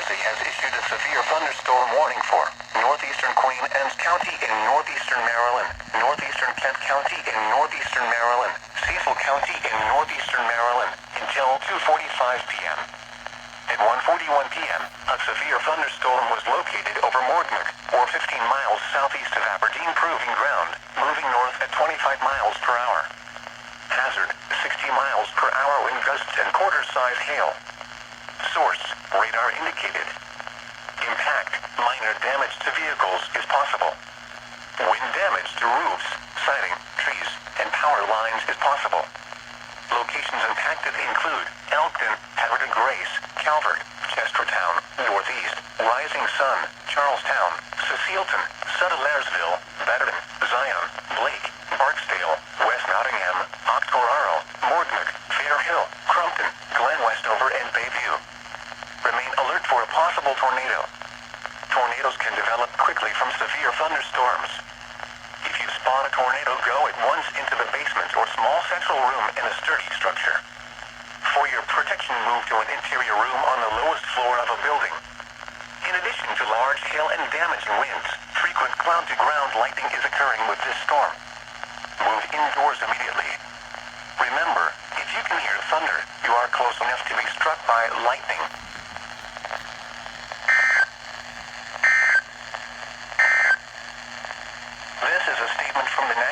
Jersey has issued a severe thunderstorm warning for northeastern Queen Anne's County in northeastern Maryland, northeastern Kent County in northeastern Maryland, Cecil County in northeastern Maryland, until 2:45 p.m. At 1:41 p.m., a severe thunderstorm was located over Morgnook, or 15 miles southeast of Aberdeen Proving Ground, moving north at 25 miles per hour. Hazard, 60 miles per hour wind gusts and quarter-size hail. Source, radar indicated. Impact, minor damage to vehicles is possible. Wind damage to roofs, siding, trees, and power lines is possible. Locations impacted include Elkton, Havertide Grace, Calvert, Chestertown, Northeast, Rising Sun, Charlestown, Cecilton, Suttlersville, Betterton, Zion, Blake, Barksdale, West Nottingham, Octoraro, Morgnook, Fair Hill, Crumpton, Glen Westover, and Bayview. Remain alert for a possible tornado. Tornadoes can develop quickly from severe thunderstorms. If you spot a tornado, go at once into the basement or small central room in a sturdy structure. For your protection, move to an interior room on the lowest floor of a building. In addition to large hail and damaging winds, frequent ground-to-ground lightning is occurring with this storm. Move indoors immediately. Remember, if you can hear thunder, you are close enough to be struck by lightning. This is a statement from the National